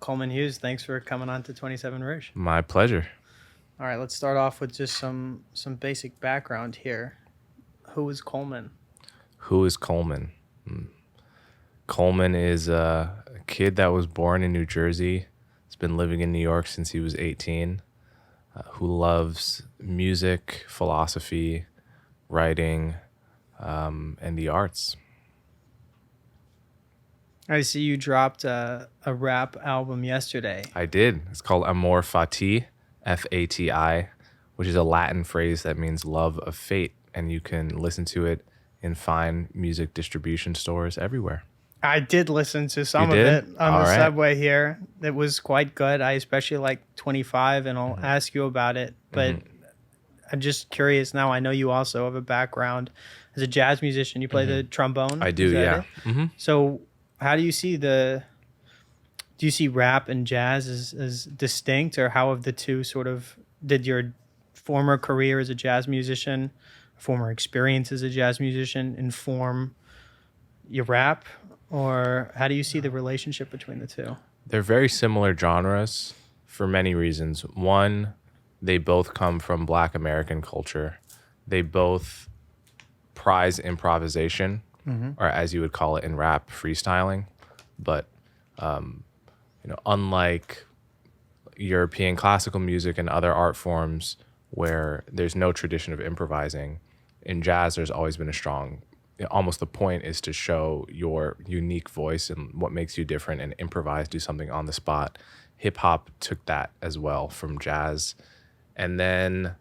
Coleman Hughes, thanks for coming on to 27 Rouge. My pleasure. All right, let's start off with just some basic background here. Who is Coleman? Who is Coleman? Coleman is a kid that was born in New Jersey. He's been living in New York since he was 18, who loves music, philosophy, writing, and the arts. I see you dropped a rap album yesterday. I did. It's called Amor Fati, Fati, which is a Latin phrase that means love of fate. And you can listen to it in fine music distribution stores everywhere. I did listen to some You of did? it on All the right. subway here. It was quite good. I especially like 25, and I'll ask you about it. But I'm just curious now. I know you also have a background as a jazz musician. You play the trombone. I do, Is that yeah. it? So how do you see do you see rap and jazz as distinct, or how have the two sort of, did your former career as a jazz musician, former experience as a jazz musician inform your rap, or how do you see the relationship between the two? They're very similar genres for many reasons. One, they both come from Black American culture. They both prize improvisation, or as you would call it in rap, freestyling. But unlike European classical music and other art forms where there's no tradition of improvising, in jazz there's always been a strong, almost the point is to show your unique voice and what makes you different and improvise, do something on the spot. Hip hop took that as well from jazz. And then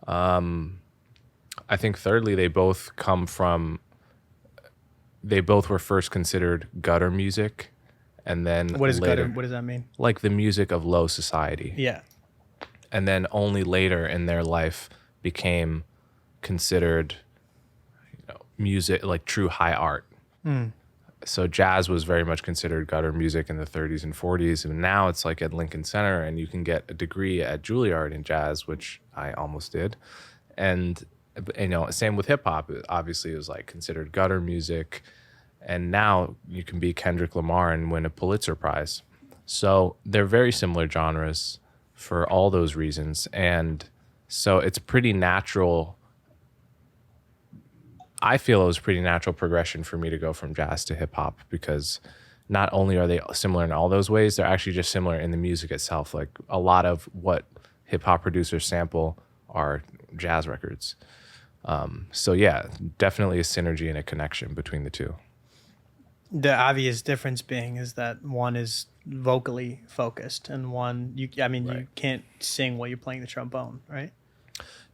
I think thirdly, they both were first considered gutter music, and then What is later, gutter? What does that mean? like the music of low society. Yeah. And then only later in their life became considered music, like true high art. So jazz was very much considered gutter music in the 30s and 40s, and now it's like at Lincoln Center, and you can get a degree at Juilliard in jazz, which I almost did. And same with hip hop. Obviously, it was like considered gutter music, and now you can be Kendrick Lamar and win a Pulitzer Prize. So they're very similar genres for all those reasons, and so it's pretty natural. I feel it was a pretty natural progression for me to go from jazz to hip hop, because not only are they similar in all those ways, they're actually just similar in the music itself. Like a lot of what hip hop producers sample are jazz records. So yeah, definitely a synergy and a connection between the two. The obvious difference being is that one is vocally focused, and one, you can't sing while you're playing the trombone, right?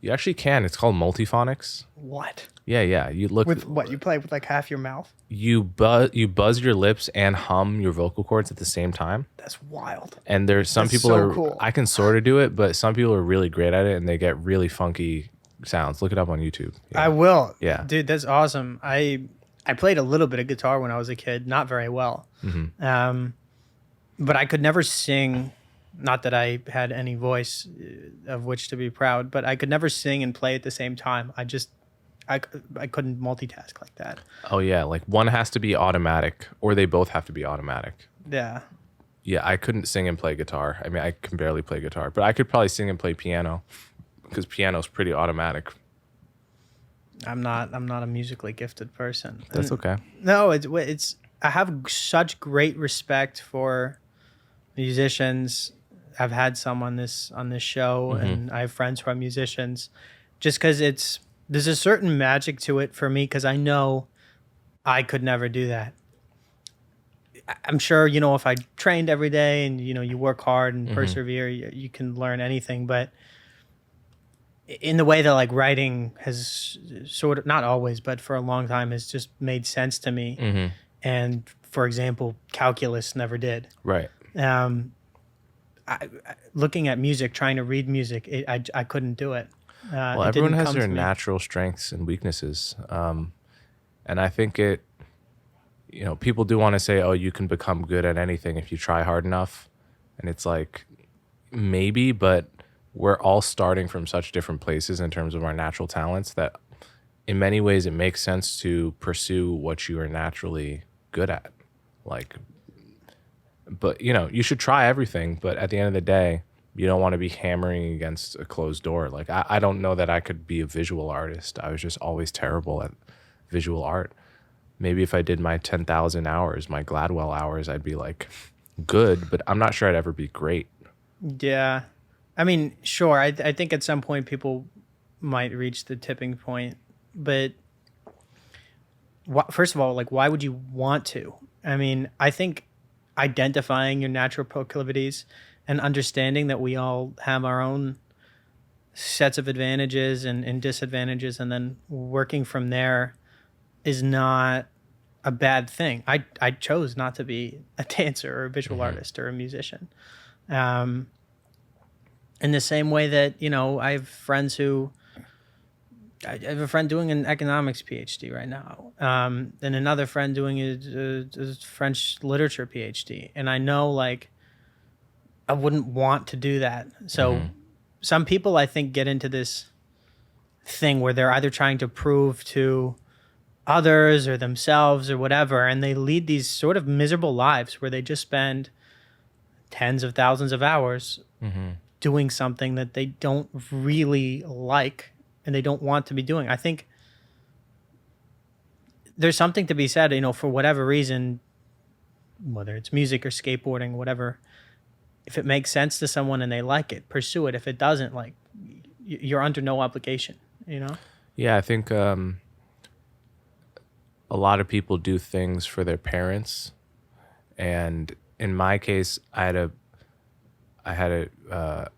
You actually can. It's called Multiphonics. What? Yeah. You look With what? You play with like half your mouth? you buzz your lips and hum your vocal cords at the same time. That's wild. And there's some That's people so are cool. I can sort of do it, but some people are really great at it and they get really funky sounds. Look it up on YouTube. Yeah. I will. Yeah. Dude, that's awesome. I played a little bit of guitar when I was a kid, not very well. But I could never sing. Not that I had any voice of which to be proud, but I could never sing and play at the same time. I couldn't multitask like that. Oh yeah, like one has to be automatic or they both have to be automatic. Yeah. Yeah, I couldn't sing and play guitar. I mean, I can barely play guitar, but I could probably sing and play piano because piano's pretty automatic. I'm not a musically gifted person. That's okay. No, it's I have such great respect for musicians. I've had some on this show, and I have friends who are musicians, just because there's a certain magic to it for me, because I know I could never do that. I'm sure, if I trained every day and, you work hard and persevere, you can learn anything. But in the way that like writing has sort of, not always, but for a long time has just made sense to me. And for example, calculus never did. Right. Looking at music, trying to read music, I couldn't do it. Well, everyone has their natural strengths and weaknesses. And I think people do want to say, oh, you can become good at anything if you try hard enough. And it's like, maybe, but we're all starting from such different places in terms of our natural talents that in many ways it makes sense to pursue what you are naturally good at. Like But, you should try everything. But at the end of the day, you don't want to be hammering against a closed door. Like, I don't know that I could be a visual artist. I was just always terrible at visual art. Maybe if I did my 10,000 hours, my Gladwell hours, I'd be like good, but I'm not sure I'd ever be great. Yeah. I mean, sure. I think at some point people might reach the tipping point, but first of all, like, why would you want to? I mean, I think identifying your natural proclivities and understanding that we all have our own sets of advantages and disadvantages, and then working from there is not a bad thing. I chose not to be a dancer or a visual artist or a musician. In the same way that, I have friends I have a friend doing an economics PhD right now, and another friend doing a French literature PhD. And I know, like, I wouldn't want to do that. So some people, I think, get into this thing where they're either trying to prove to others or themselves or whatever, and they lead these sort of miserable lives where they just spend tens of thousands of hours doing something that they don't really like and they don't want to be doing. I think there's something to be said, for whatever reason, whether it's music or skateboarding, whatever, if it makes sense to someone and they like it, pursue it. If it doesn't, like, you're under no obligation, Yeah, I think a lot of people do things for their parents, and in my case, I had a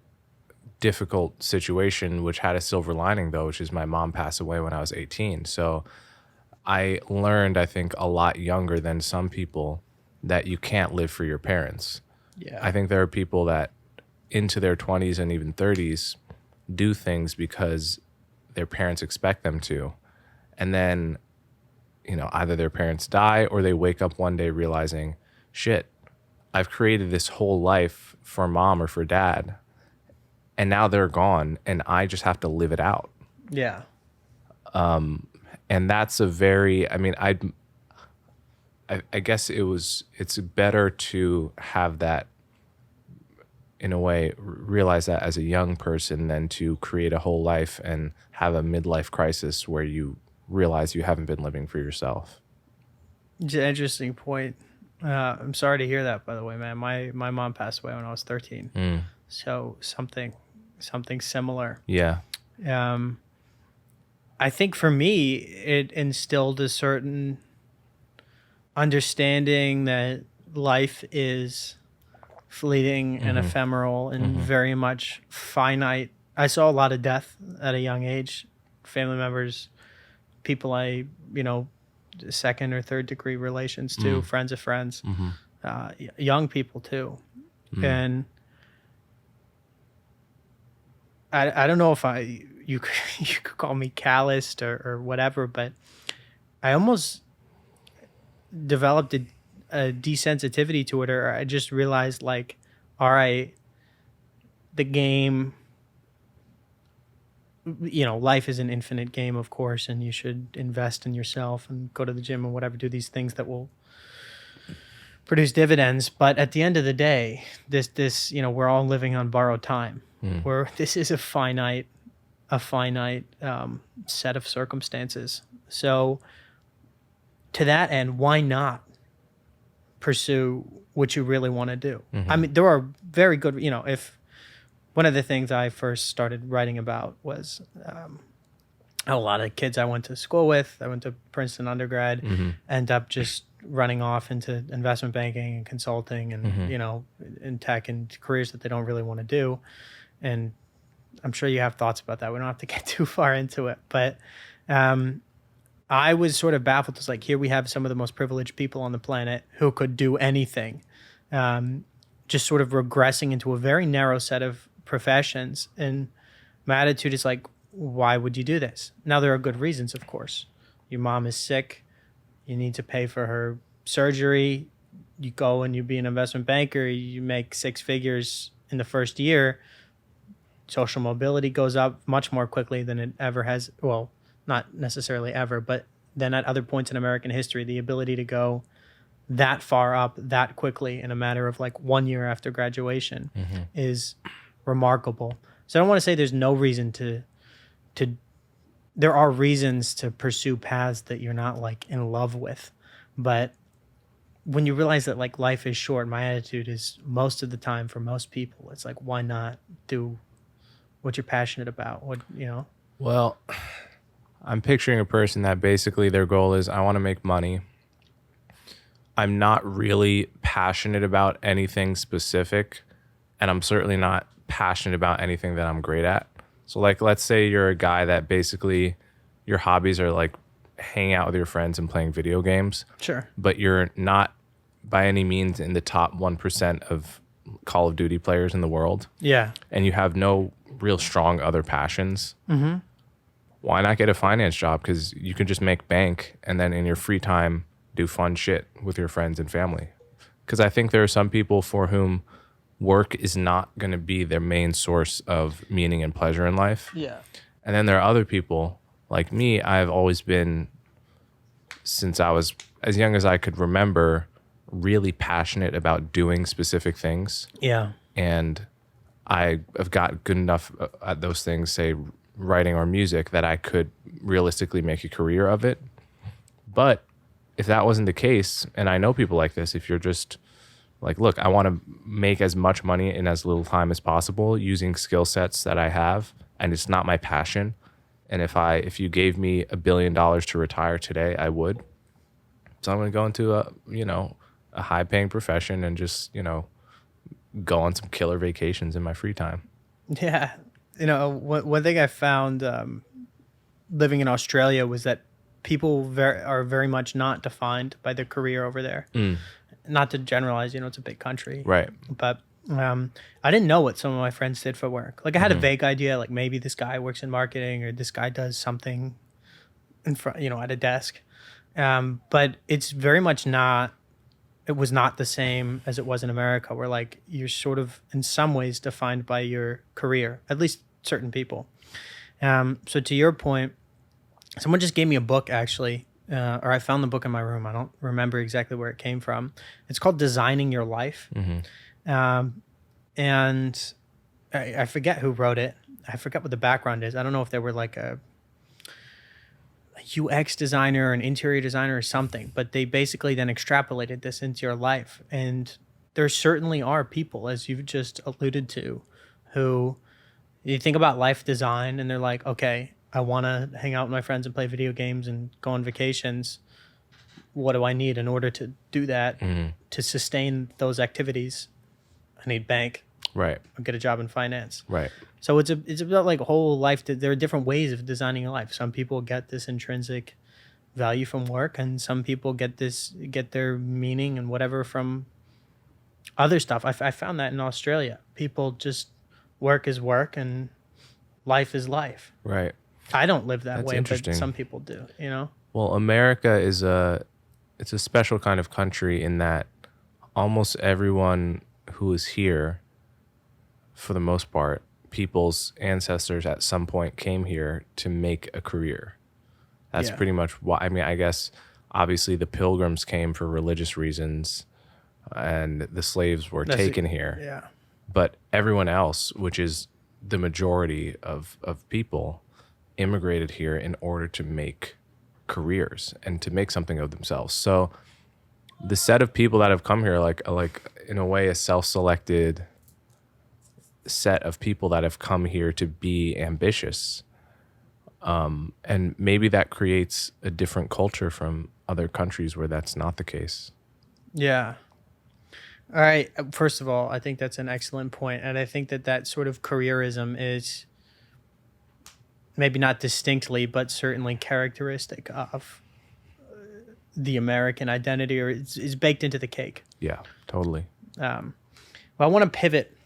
difficult situation which had a silver lining, though, which is my mom passed away when I was 18. So I learned, I think, a lot younger than some people that you can't live for your parents. Yeah. I think there are people that into their 20s and even 30s do things because their parents expect them to. And then, either their parents die or they wake up one day realizing, shit, I've created this whole life for mom or for dad, and now they're gone and I just have to live it out. Yeah. And that's a very, I guess it's better to have that, in a way, realize that as a young person than to create a whole life and have a midlife crisis where you realize you haven't been living for yourself. It's an interesting point. I'm sorry to hear that, by the way, man. My mom passed away when I was 13. So something similar. Yeah. I think for me, it instilled a certain understanding that life is fleeting and ephemeral and very much finite. I saw a lot of death at a young age. Family members, people I, second or third degree relations to, friends of friends, young people too. And I don't know if you could call me calloused or whatever, but I almost developed a desensitivity to it, or I just realized, like, all right, the game, life is an infinite game, of course, and you should invest in yourself and go to the gym and whatever, do these things that will produce dividends. But at the end of the day, this we're all living on borrowed time. This is a finite set of circumstances. So to that end, why not pursue what you really want to do? I mean, there are very good, if one of the things I first started writing about was a lot of kids I went to school with, I went to Princeton undergrad, end up just running off into investment banking and consulting and, in tech and careers that they don't really want to do. And I'm sure you have thoughts about that. We don't have to get too far into it, but I was sort of baffled. It's like, here we have some of the most privileged people on the planet who could do anything, just sort of regressing into a very narrow set of professions. And my attitude is like, why would you do this? Now, there are good reasons, of course. Your mom is sick. You need to pay for her surgery. You go and you be an investment banker. You make six figures in the first year. Social mobility goes up much more quickly than it ever has. Well, not necessarily ever, but then at other points in American history, the ability to go that far up that quickly in a matter of like 1 year after graduation is remarkable. So I don't want to say there's no reason to there are reasons to pursue paths that you're not like in love with, but when you realize that like life is short, my attitude is most of the time for most people, it's like, why not do what you're passionate about? What, you know? Well, I'm picturing a person that basically their goal is, I want to make money. I'm not really passionate about anything specific, and I'm certainly not passionate about anything that I'm great at. So like, let's say you're a guy that basically your hobbies are like hanging out with your friends and playing video games. Sure. But you're not by any means in the top 1% of Call of Duty players in the world. Yeah. And you have no real strong other passions. Why not get a finance job? Because you can just make bank and then in your free time do fun shit with your friends and family. Because I think there are some people for whom work is not going to be their main source of meaning and pleasure in life. Yeah. And then there are other people like me. I've always been, since I was as young as I could remember, really passionate about doing specific things. Yeah. And I have got good enough at those things, say writing or music, that I could realistically make a career of it. But if that wasn't the case, and I know people like this, if you're just like, look, I want to make as much money in as little time as possible using skill sets that I have, and it's not my passion. And if you gave me $1 billion to retire today, I would. So I'm going to go into a high paying profession and just, go on some killer vacations in my free time. Yeah. One thing I found living in Australia was that people are very much not defined by their career over there. Not to generalize, it's a big country. Right. But I didn't know what some of my friends did for work. Like I had a vague idea, like maybe this guy works in marketing or this guy does something in front, at a desk. But it's very much not. It was not the same as it was in America, where like you're sort of in some ways defined by your career, at least certain people. So to your point, someone just gave me a book actually, or I found the book in my room. I don't remember exactly where it came from. It's called Designing Your Life. And I forget who wrote it. I forget what the background is. I don't know if they were like a UX designer, an interior designer or something, but they basically then extrapolated this into your life. And there certainly are people, as you've just alluded to, who you think about life design and they're like, okay, I want to hang out with my friends and play video games and go on vacations. What do I need in order to do that? To sustain those activities? I need bank. Right. Or get a job in finance. Right. So it's about like whole life. There are different ways of designing a life. Some people get this intrinsic value from work, and some people get their meaning and whatever from other stuff. I found that in Australia, people just work is work and life is life. Right. I don't live that That's way, interesting. but some people do. Well, America is it's a special kind of country in that almost everyone who is here, for the most part, people's ancestors at some point came here to make a career. That's pretty much why. I mean, I guess obviously the Pilgrims came for religious reasons, and the slaves were taken here. Yeah. But everyone else, which is the majority of people, immigrated here in order to make careers and to make something of themselves. So the set of people that have come here, like in a way, a self-selected set of people that have come here to be ambitious. And maybe that creates a different culture from other countries where that's not the case. Yeah. All right. First of all, I think that's an excellent point. And I think that sort of careerism is maybe not distinctly, but certainly characteristic of the American identity, or is baked into the cake. Yeah, totally. Well, I want to pivot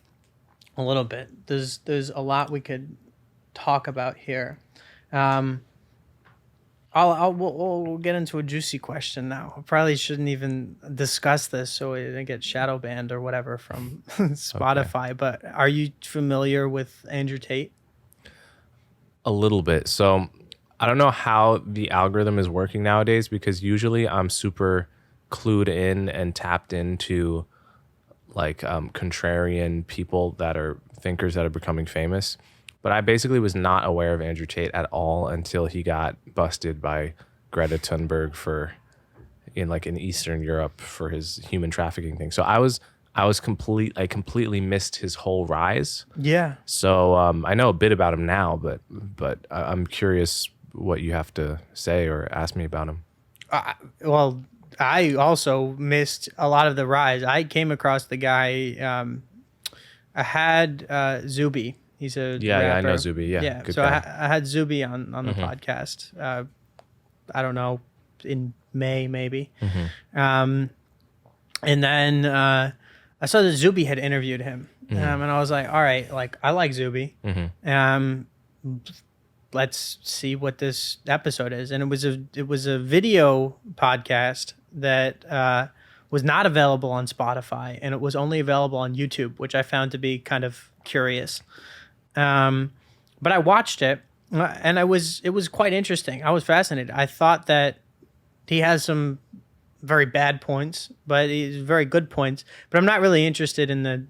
a little bit. There's a lot we could talk about here. We'll get into a juicy question now. I probably shouldn't even discuss this so we don't get shadow banned or whatever from Spotify. Okay. But are you familiar with Andrew Tate? A little bit. So I don't know how the algorithm is working nowadays, because usually I'm super clued in and tapped into like contrarian people that are thinkers that are becoming famous. But I basically was not aware of Andrew Tate at all until he got busted by Greta Thunberg in Eastern Europe for his human trafficking thing. So I completely missed his whole rise. Yeah. So I know a bit about him now, but I'm curious what you have to say or ask me about him. Well, I also missed a lot of the rise. I came across the guy. I had Zuby. He's a rapper. Yeah, I know Zuby. Yeah. Good so guy. I had Zuby on the podcast. I don't know, in May maybe. And then I saw that Zuby had interviewed him, and I was like, all right, like I like Zuby. Let's see what this episode is. And it was a video podcast that was not available on Spotify, and it was only available on YouTube, which I found to be kind of curious. But I watched it, and it was quite interesting. I was fascinated. I thought that he has some very bad points, but he's very good points. But I'm not really interested in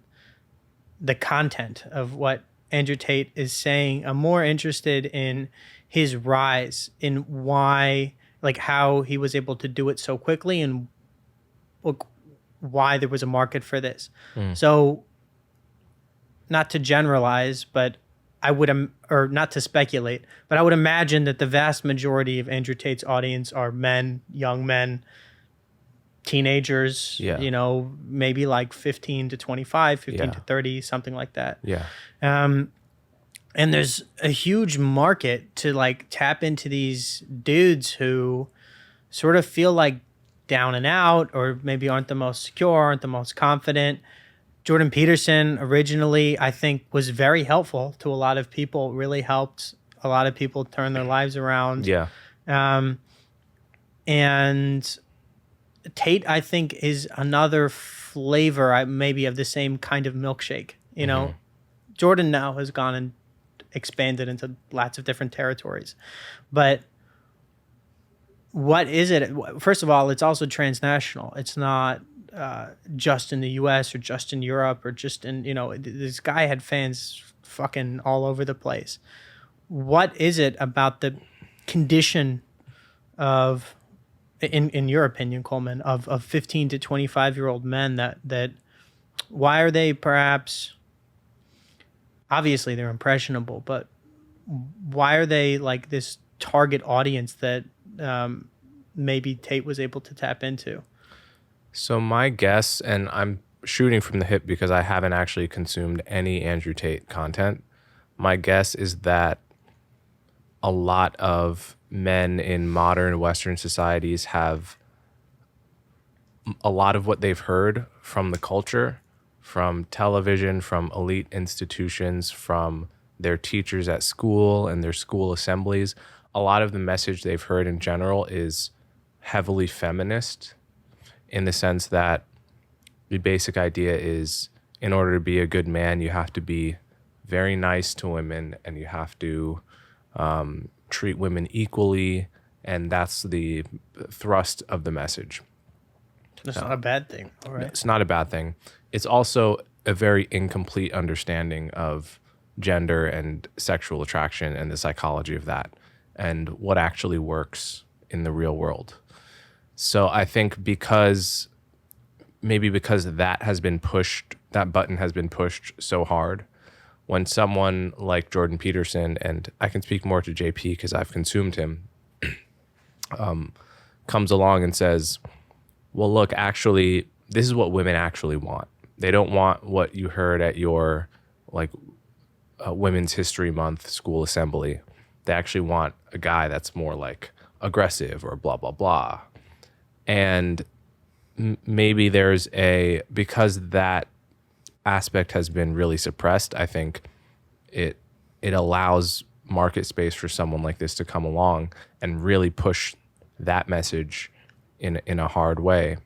the content of what Andrew Tate is saying. I'm more interested in his rise, in why, like how he was able to do it so quickly, and why there was a market for this. So, not to generalize, but or not to speculate, but I would imagine that the vast majority of Andrew Tate's audience are men, young men, teenagers, maybe like 15 to 25, 15 to 30, something like that. Yeah. And there's a huge market to like tap into these dudes who sort of feel like down and out, or maybe aren't the most secure, aren't the most confident. Jordan Peterson originally, I think, was very helpful to a lot of people, really helped a lot of people turn their lives around. Yeah. And Tate, I think, is another flavor maybe of the same kind of milkshake. You know, Jordan now has gone and expanded into lots of different territories. But what is it? First of all, it's also transnational. It's not just in the US or just in Europe or just in, this guy had fans fucking all over the place. What is it about the condition of, in your opinion, Coleman, of 15 to 25-year-old men that why are they perhaps, obviously they're impressionable, but why are they like this target audience that maybe Tate was able to tap into? So my guess, and I'm shooting from the hip because I haven't actually consumed any Andrew Tate content, my guess is that a lot of men in modern Western societies have a lot of what they've heard from the culture, from television, from elite institutions, from their teachers at school and their school assemblies. A lot of the message they've heard in general is heavily feminist, in the sense that the basic idea is, in order to be a good man, you have to be very nice to women, and you have to treat women equally, and that's the thrust of the message. That's not a bad thing. All right. It's not a bad thing. It's also a very incomplete understanding of gender and sexual attraction and the psychology of that, and what actually works in the real world. So I think because that has been pushed, that button has been pushed so hard, when someone like Jordan Peterson, and I can speak more to JP because I've consumed him, comes along and says, well, look, actually, this is what women actually want. They don't want what you heard at your Women's History Month school assembly. They actually want a guy that's more like aggressive or blah, blah, blah. And maybe because that aspect has been really suppressed, I think it allows market space for someone like this to come along and really push that message in a hard way.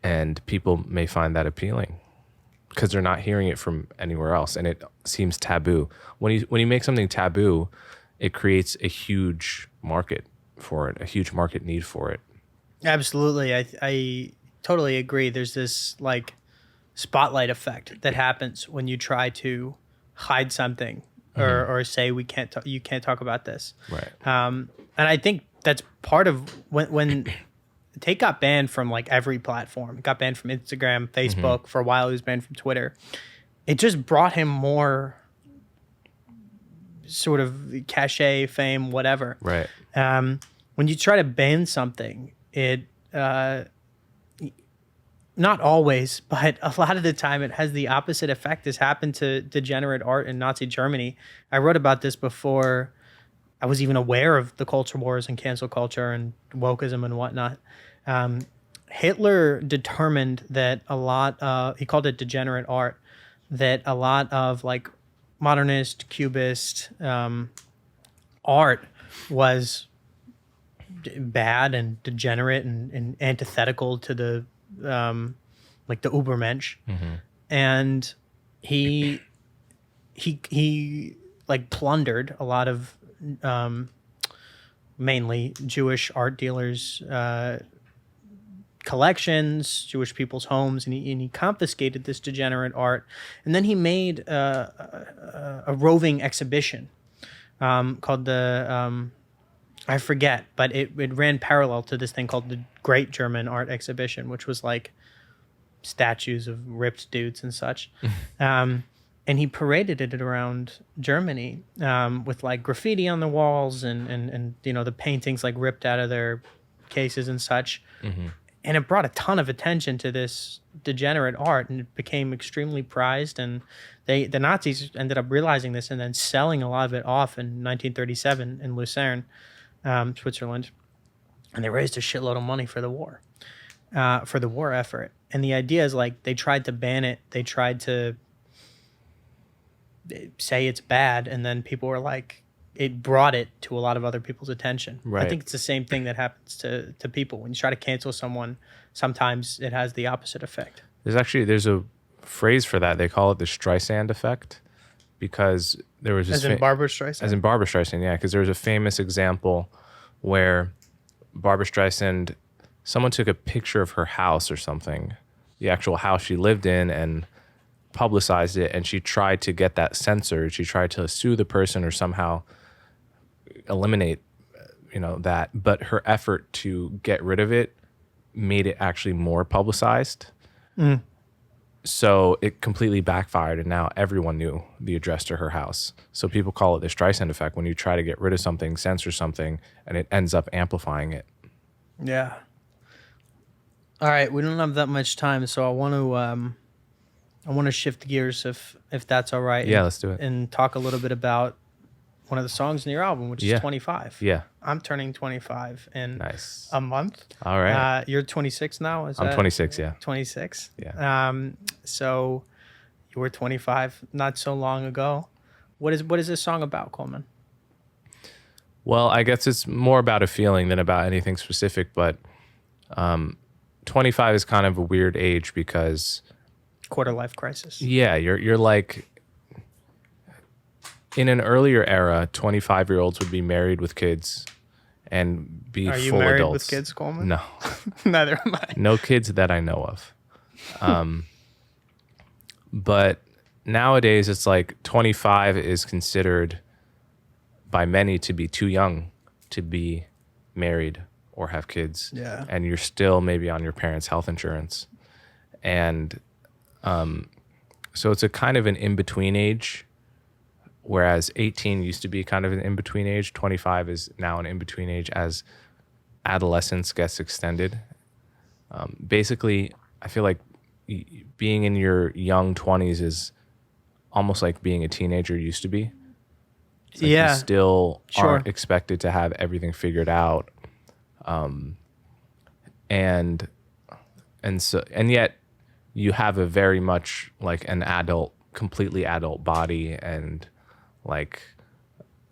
And people may find that appealing because they're not hearing it from anywhere else, and it seems taboo. When you make something taboo, it creates a huge market for it, a huge market need for it. Absolutely. I totally agree. There's this like spotlight effect that happens when you try to hide something or say we can't you can't talk about this. Right. And I think that's part of when Tate got banned from like every platform. Got banned from Instagram, Facebook. For a while he was banned from Twitter. It just brought him more sort of cachet, fame, whatever. Right. When you try to ban something, it not always, but a lot of the time it has the opposite effect. This happened to degenerate art in Nazi Germany. I wrote about this before I was even aware of the culture wars and cancel culture and wokeism and whatnot. Hitler determined that a lot he called it degenerate art, that a lot of like modernist, cubist art was bad and degenerate and antithetical to the like the Ubermensch, and he like plundered a lot of mainly Jewish art dealers' collections, Jewish people's homes, and he confiscated this degenerate art, and then he made a roving exhibition called the I forget, but it ran parallel to this thing called the Great German Art Exhibition, which was like statues of ripped dudes and such. And he paraded it around Germany with like graffiti on the walls and you know, the paintings like ripped out of their cases and such. And it brought a ton of attention to this degenerate art, and it became extremely prized. And the Nazis ended up realizing this and then selling a lot of it off in 1937 in Lucerne, Switzerland, and they raised a shitload of money for the war effort. And the idea is like they tried to ban it, they tried to say it's bad, and then people were like, it brought it to a lot of other people's attention. Right. I think it's the same thing that happens to people when you try to cancel someone. Sometimes it has the opposite effect. There's a phrase for that. They call it the Streisand effect, because there was as in Barbara Streisand. As in Barbara Streisand, yeah, because there was a famous example where Barbara Streisand, someone took a picture of her house or something, the actual house she lived in, and publicized it, and she tried to get that censored. She tried to sue the person or somehow eliminate, that. But her effort to get rid of it made it actually more publicized. So it completely backfired, and now everyone knew the address to her house. So people call it the Streisand effect, when you try to get rid of something, censor something, and it ends up amplifying it. Yeah. All right, we don't have that much time, so I want to shift gears if that's all right. Yeah, let's do it. And talk a little bit about one of the songs in your album, which is 25. Yeah. I'm turning 25 in a month. All right. You're 26 now? I'm 26, yeah. 26? Yeah. So you were 25 not so long ago. What is this song about, Coleman? Well, I guess it's more about a feeling than about anything specific, but 25 is kind of a weird age because... quarter life crisis. Yeah, you're like... In an earlier era, 25-year-olds would be married with kids and be full adults. Are you married with kids, Coleman? No. Neither am I. No kids that I know of. But nowadays, it's like 25 is considered by many to be too young to be married or have kids. Yeah. And you're still maybe on your parents' health insurance. And so it's a kind of an in-between age. Whereas 18 used to be kind of an in-between age, 25 is now an in-between age as adolescence gets extended. Basically, I feel like being in your young 20s is almost like being a teenager used to be. Like you still aren't expected to have everything figured out. And yet you have a very much like an adult, completely adult body, and like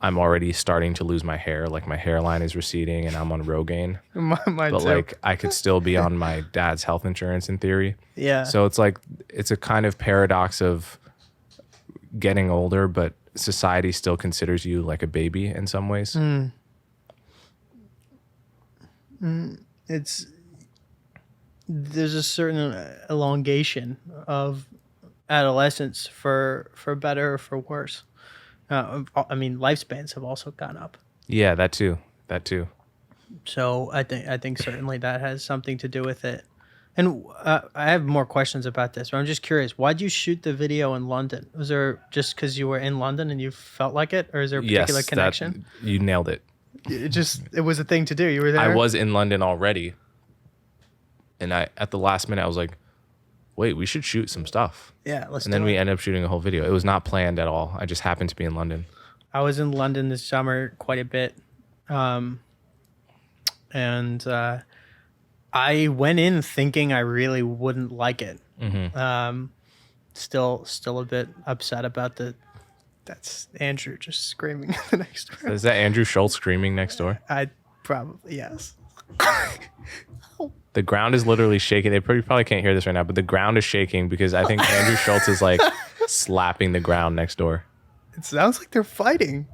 I'm already starting to lose my hair. Like my hairline is receding and I'm on Rogaine. Mine but too. Like I could still be on my dad's health insurance in theory. Yeah. So it's like, it's a kind of paradox of getting older, but society still considers you like a baby in some ways. there's a certain elongation of adolescence for better or for worse. I mean, lifespans have also gone up. Yeah, that too. That too. So I think certainly that has something to do with it. And I have more questions about this, but I'm just curious. Why'd you shoot the video in London? Was there just because you were in London and you felt like it, or is there a particular connection? You nailed it. It was a thing to do. You were there. I was in London already, and at the last minute I was like, "Wait, we should shoot some stuff." Yeah, let's. And then we ended up shooting a whole video. It was not planned at all. I just happened to be in London. I was in London this summer quite a bit, and I went in thinking I really wouldn't like it. Mm-hmm. Still a bit upset about that's Andrew just screaming in the next room. Is that Andrew Schultz screaming next door? I probably, yes. The ground is literally shaking. They probably can't hear this right now, but the ground is shaking because I think Andrew Schultz is like slapping the ground next door. It sounds like they're fighting.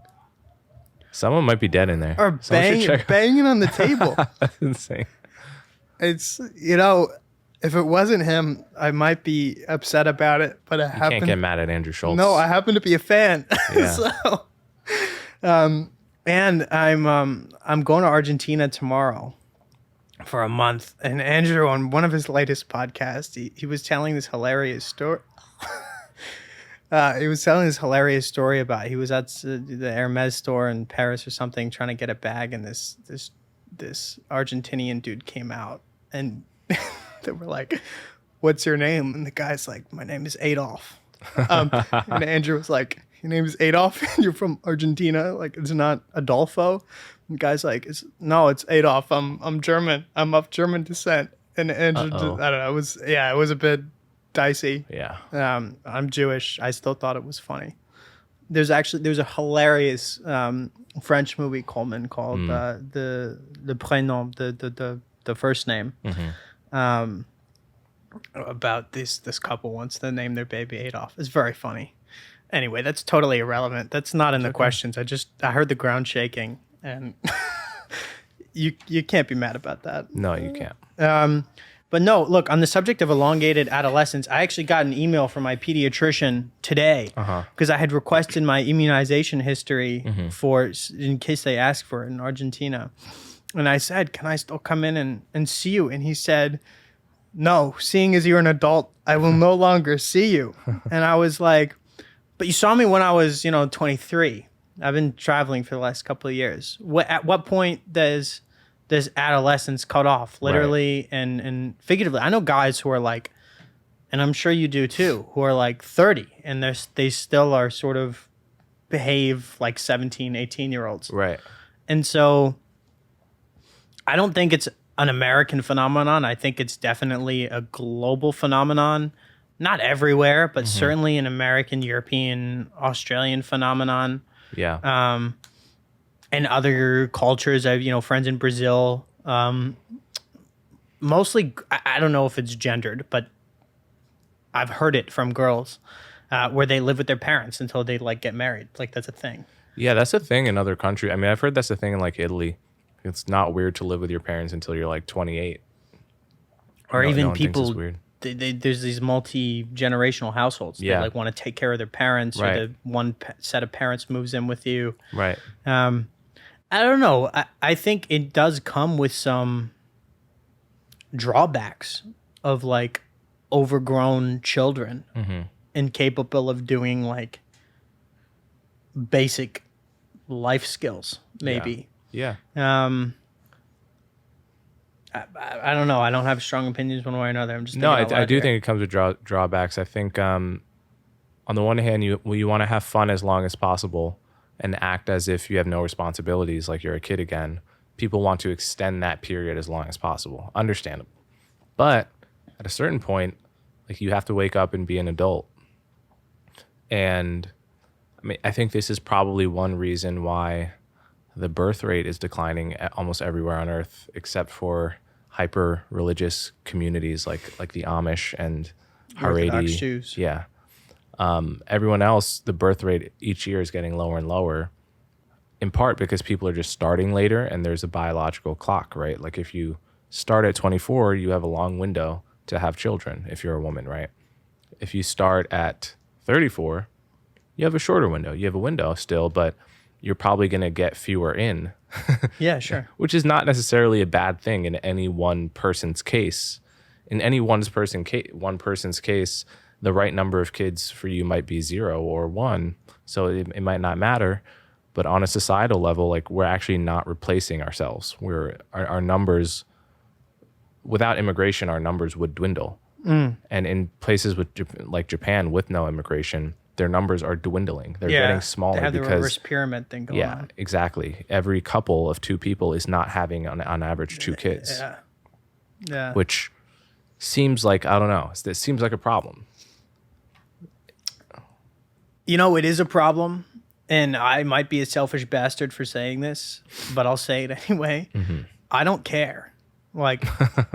Someone might be dead in there. Or banging on the table. That's insane. It's, if it wasn't him, I might be upset about it, but I can't get mad at Andrew Schultz. No, I happen to be a fan. Yeah. So, and I'm going to Argentina tomorrow for a month. And Andrew, on one of his latest podcasts, he was telling this hilarious story. He was telling this hilarious story about he was at the Hermes store in Paris or something trying to get a bag, and this Argentinian dude came out, and they were like, "What's your name?" And the guy's like, "My name is Adolf." And Andrew was like, "Your name is Adolf? And you're from Argentina? Like, it's not Adolfo?" And the guy's like, it's Adolf. I'm German. I'm of German descent." And Andrew, I don't know. It was a bit dicey. Yeah. I'm Jewish. I still thought it was funny. There's a hilarious French movie, Coleman, called the prénom, the first name, about this couple wants to name their baby Adolf. It's very funny. Anyway, that's totally irrelevant. That's not in the questions. I heard the ground shaking, and you can't be mad about that. No, you can't. But no, look, on the subject of elongated adolescence, I actually got an email from my pediatrician today because I had requested my immunization history in case they ask for it in Argentina. And I said, "Can I still come in and see you?" And he said, "No, seeing as you're an adult, I will no longer see you." And I was like, "But you saw me when I was, 23. I've been traveling for the last couple of years. At what point does adolescence cut off, literally and figuratively?" I know guys who are like, and I'm sure you do too, who are like 30 and they still are sort of behave like 17, 18-year-olds. Right. And so I don't think it's an American phenomenon. I think it's definitely a global phenomenon. Not everywhere, but certainly an American, European, Australian phenomenon. Yeah. And other cultures. I have, friends in Brazil. Mostly, I don't know if it's gendered, but I've heard it from girls where they live with their parents until they get married. Like, that's a thing. Yeah, that's a thing in other countries. I mean, I've heard that's a thing in Italy. It's not weird to live with your parents until you're 28. Or even no people. Weird. There's these multi-generational households. Yeah. They want to take care of their parents, right. or the one set of parents moves in with you. Right. I don't know. I think it does come with some drawbacks of overgrown children incapable of doing basic life skills, maybe. Yeah. I don't know. I don't have strong opinions one way or another. I'm just I do think it comes with drawbacks. I think on the one hand, you want to have fun as long as possible and act as if you have no responsibilities, like you're a kid again. People want to extend that period as long as possible. Understandable. But at a certain point, you have to wake up and be an adult. And I mean, I think this is probably one reason why the birth rate is declining almost everywhere on Earth, except for hyper-religious communities like the Amish and Haredi. Orthodox Jews. Yeah. Everyone else, the birth rate each year is getting lower and lower, in part because people are just starting later and there's a biological clock, right? If you start at 24, you have a long window to have children if you're a woman, right? If you start at 34, you have a shorter window. You have a window still, but you're probably going to get fewer in. Yeah, sure. Which is not necessarily a bad thing in any one person's case. In any one person's case, the right number of kids for you might be 0 or 1, so it might not matter. But on a societal level, like, we're actually not replacing ourselves. Our numbers, without immigration, our numbers would dwindle. And in places like Japan with no immigration, their numbers are dwindling. They're getting smaller. They have because the reverse pyramid thing going on. Yeah, exactly. Every couple of 2 people is not having on average 2 kids. Yeah. Which seems like, I don't know, it seems like a problem. You know, it is a problem, and I might be a selfish bastard for saying this, but I'll say it anyway. I don't care. Like,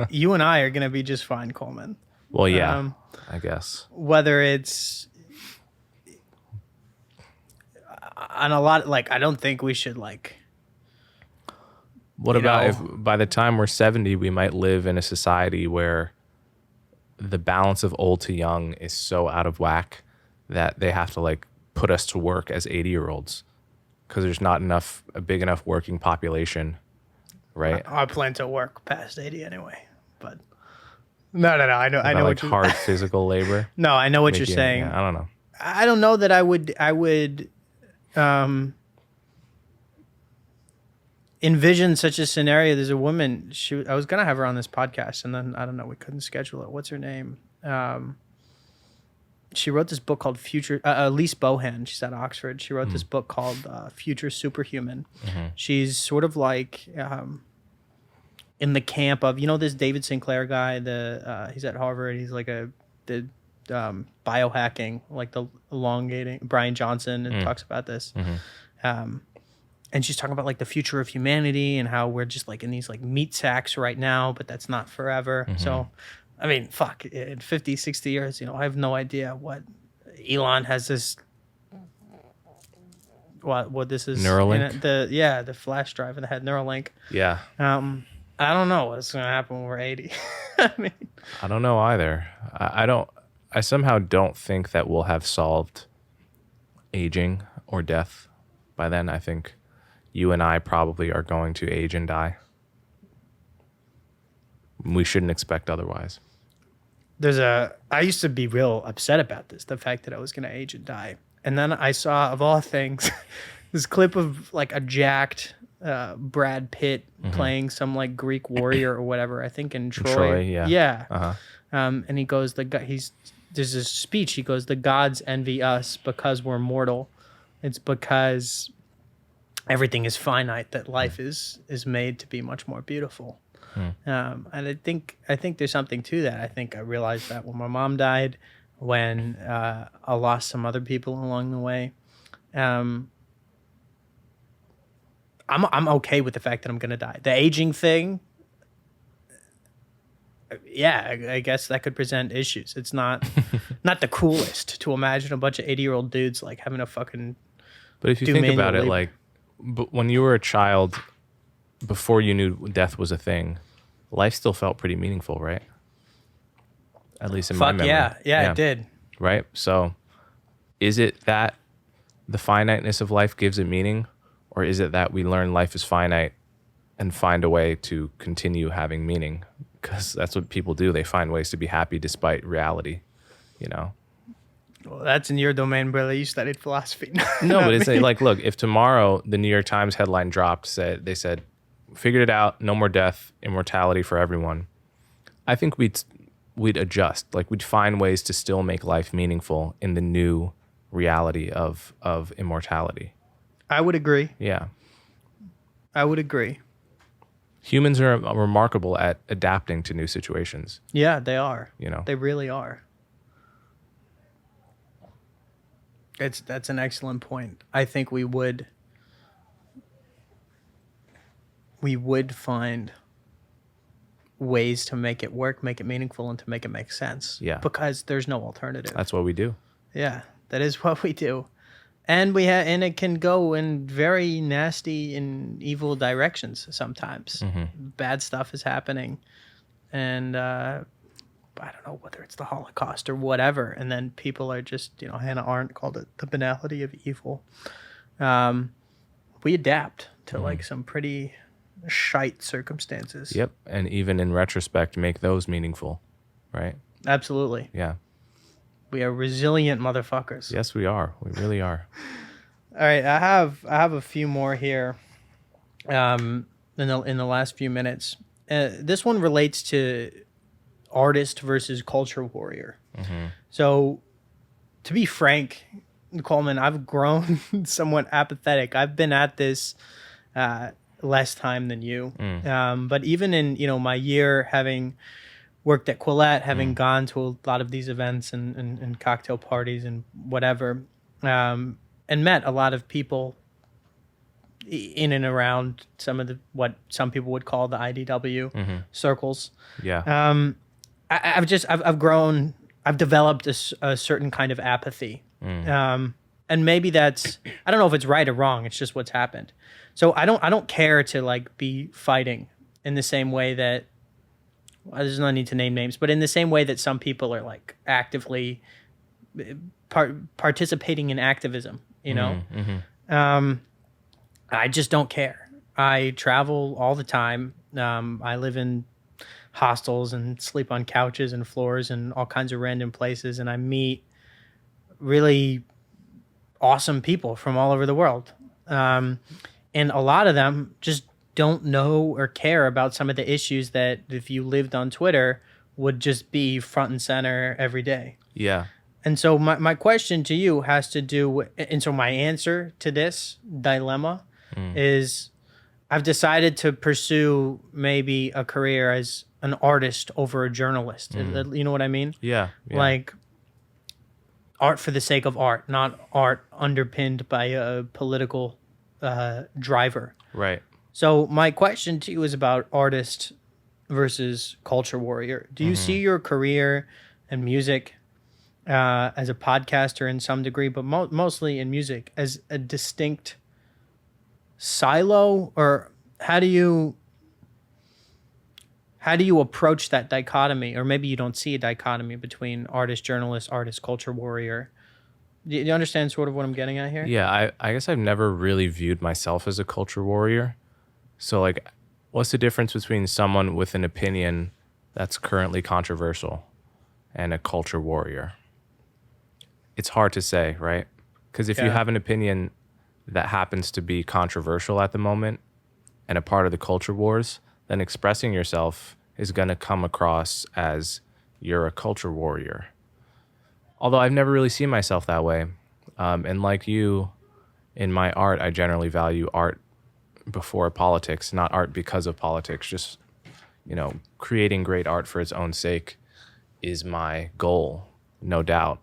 you and I are going to be just fine, Coleman. Well, yeah, I guess. Whether it's on a lot, like, I don't think we should, like... What about if by the time we're 70, we might live in a society where the balance of old to young is so out of whack that they have to, like, put us to work as 80-year-olds because there's not a big enough working population, right? I plan to work past 80 anyway, but no. I know like what you're... hard physical labor. No, I know what you're saying. Yeah, I don't know. I don't know that I would envision such a scenario. There's a woman, I was gonna have her on this podcast, and then I don't know, we couldn't schedule it. What's her name? She wrote this book called Future. Elise Bohan. She's at Oxford. She wrote this book called Future Superhuman. She's sort of like in the camp of, you know, this David Sinclair guy. He's at Harvard. He's like the biohacking, like the elongating. Brian Johnson talks about this. And she's talking about like the future of humanity and how we're just like in these like meat sacks right now, but that's not forever. So, I mean, fuck, in 50, 60 years, you know, I have no idea what Elon has this, what this is. Neuralink? The flash drive in the head, Neuralink. Yeah. I don't know what's going to happen when we're 80. I mean, I don't know either. I somehow don't think that we'll have solved aging or death by then. I think you and I probably are going to age and die. We shouldn't expect otherwise. I used to be real upset about this, the fact that I was going to age and die. And then I saw, of all things, this clip of like a jacked Brad Pitt playing some like Greek warrior or whatever, I think in Troy. Yeah. And he goes, there's this speech, he goes, the gods envy us because we're mortal. It's because everything is finite that life is made to be much more beautiful. And I think there's something to that. I think I realized that when my mom died, when I lost some other people along the way. I'm okay with the fact that I'm gonna die. The aging thing, yeah, I guess that could present issues. It's not the coolest to imagine a bunch of 80-year-old dudes like having a fucking. But if you think about it, like, when you were a child, before you knew death was a thing, life still felt pretty meaningful, right? At least in my memory. Yeah, it did. Right? So is it that the finiteness of life gives it meaning, or is it that we learn life is finite and find a way to continue having meaning? Because that's what people do. They find ways to be happy despite reality, you know? Well, that's in your domain, brother. You studied philosophy. No, but it's like, look, if tomorrow the New York Times headline dropped, they said, figured it out, no more death, immortality for everyone, I think we'd adjust. Like, we'd find ways to still make life meaningful in the new reality of immortality. I would agree. Yeah. I would agree. Humans are remarkable at adapting to new situations. Yeah, they are. You know, they really are. That's an excellent point. I think we would find ways to make it work, make it meaningful, and to make it make sense. Yeah. Because there's no alternative. That's what we do. Yeah, that is what we do. and it can go in very nasty and evil directions sometimes. Bad stuff is happening, and I don't know whether it's the Holocaust or whatever, and then people are just, Hannah Arendt called it the banality of evil. We adapt to like some pretty shite circumstances. Yep, and even in retrospect, make those meaningful, right? Absolutely. Yeah. We are resilient motherfuckers. Yes, we are. We really are. All right, I have a few more here. In the last few minutes, this one relates to artist versus culture warrior. So, to be frank, Coleman, I've grown somewhat apathetic. I've been at this less time than you, but even in my year having worked at Quillette, having gone to a lot of these events and cocktail parties and whatever, and met a lot of people in and around some of what some people would call the IDW circles. Yeah. I've grown. I've developed a certain kind of apathy, and maybe that's, I don't know if it's right or wrong. It's just what's happened. So I don't care to like be fighting in the same way that, there's no need to name names, but in the same way that some people are like actively participating in activism, I just don't care. I travel all the time. I live in hostels and sleep on couches and floors and all kinds of random places, and I meet really awesome people from all over the world. And a lot of them just don't know or care about some of the issues that if you lived on Twitter would just be front and center every day. Yeah. And so my question to you has to do, and so my answer to this dilemma is I've decided to pursue maybe a career as an artist over a journalist. You know what I mean? Yeah. Like art for the sake of art, not art underpinned by a political driver. Right. So my question to you is about artist versus culture warrior. Do you see your career in music as a podcaster in some degree, but mostly in music, as a distinct silo, or how do you approach that dichotomy? Or maybe you don't see a dichotomy between artist journalist, artist culture warrior. Do you understand sort of what I'm getting at here? Yeah, I guess I've never really viewed myself as a culture warrior. So like, what's the difference between someone with an opinion that's currently controversial and a culture warrior? It's hard to say, right? Because if you have an opinion that happens to be controversial at the moment and a part of the culture wars, then expressing yourself is going to come across as you're a culture warrior. Although I've never really seen myself that way. And like you, in my art, I generally value art before politics, not art because of politics. Just, creating great art for its own sake is my goal, no doubt.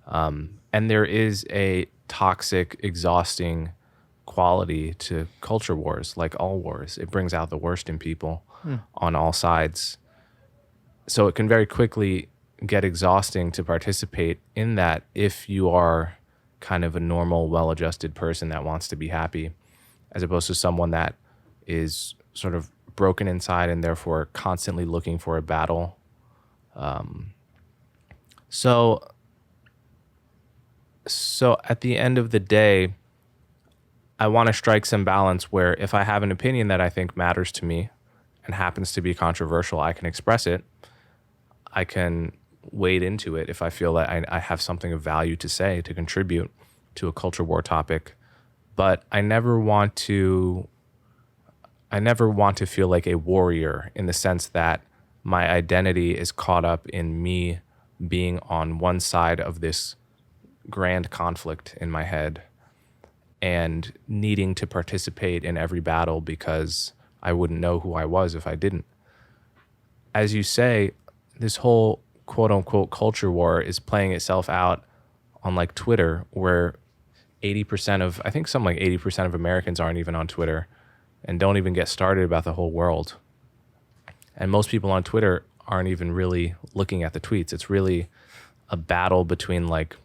And there is a toxic, exhausting quality to culture wars, like all wars. It brings out the worst in people on all sides. So it can very quickly get exhausting to participate in that if you are kind of a normal, well-adjusted person that wants to be happy, as opposed to someone that is sort of broken inside and therefore constantly looking for a battle. So at the end of the day, I want to strike some balance where if I have an opinion that I think matters to me and happens to be controversial, I can express it. I can wade into it if I feel that I have something of value to say, to contribute to a culture war topic. But I never want to feel like a warrior in the sense that my identity is caught up in me being on one side of this grand conflict in my head and needing to participate in every battle because I wouldn't know who I was if I didn't. As you say, this whole quote unquote culture war is playing itself out on like Twitter, where 80% of Americans aren't even on Twitter and don't even get started about the whole world. And most people on Twitter aren't even really looking at the tweets. It's really a battle between like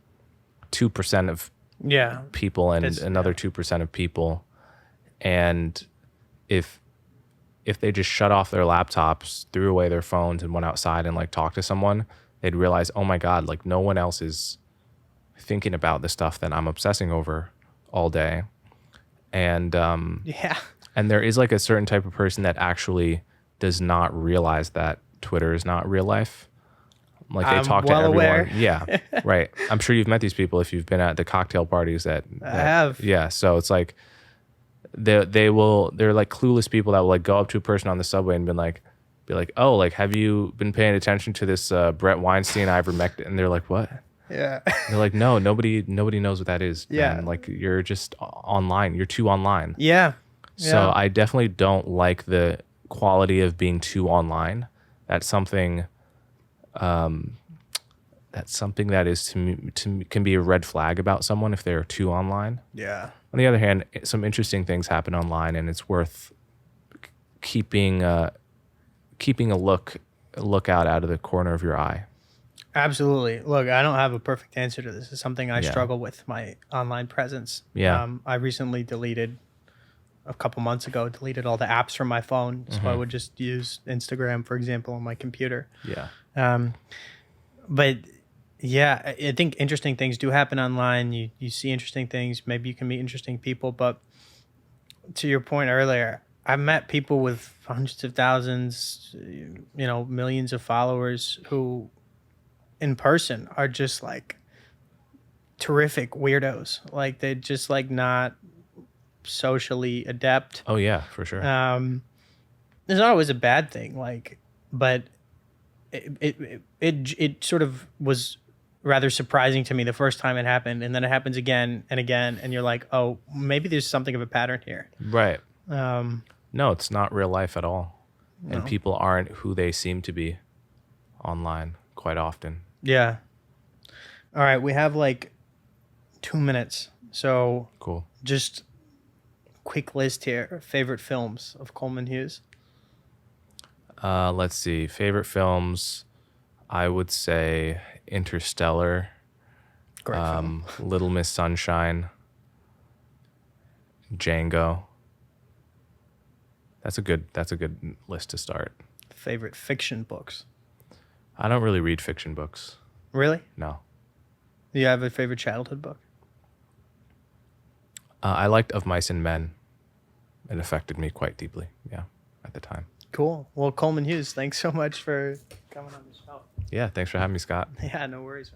2% of Yeah. people and That's- another 2% of people. And if they just shut off their laptops, threw away their phones, and went outside and like talked to someone, they'd realize, oh my God, like no one else is thinking about the stuff that I'm obsessing over all day. And Yeah. and there is like a certain type of person that actually does not realize that Twitter is not real life. Like they I'm talk well to everyone. aware. Yeah, right. I'm sure you've met these people if you've been at the cocktail parties that I have. Yeah, so it's like they're like clueless people that will like go up to a person on the subway and be like, oh, like have you been paying attention to this Brett Weinstein ivermectin? And they're like, what? Yeah. They're like, no, nobody knows what that is. Yeah. Man. Like you're just online. You're too online. Yeah. So I definitely don't like the quality of being too online. That's something that is to me can be a red flag about someone if they're too online. Yeah. On the other hand, some interesting things happen online, and it's worth keeping a lookout out of the corner of your eye. Absolutely. Look, I don't have a perfect answer to this. It's something I Yeah. struggle with, my online presence. Yeah. I recently a couple months ago, deleted all the apps from my phone. So I would just use Instagram, for example, on my computer. Yeah. But yeah, I think interesting things do happen online. You see interesting things. Maybe you can meet interesting people. But to your point earlier, I've met people with hundreds of thousands, millions of followers who in person are just like terrific weirdos. Like they're just like not socially adept. Oh yeah, for sure. It's not always a bad thing, like, but it sort of was rather surprising to me the first time it happened, and then it happens again and again, and you're like, oh, maybe there's something of a pattern here. Right. No, it's not real life at all. No. And people aren't who they seem to be online quite often. Yeah. All right, we have like 2 minutes. So cool. Just quick list here. Favorite films of Coleman Hughes? Let's see. Favorite films, I would say Interstellar. Great film. Little Miss Sunshine. Django. That's a good list to start. Favorite fiction books? I don't really read fiction books. Really? No. Do you have a favorite childhood book? I liked Of Mice and Men. It affected me quite deeply, at the time. Cool. Well, Coleman Hughes, thanks so much for coming on the show. Yeah, thanks for having me, Scott. Yeah, no worries, man.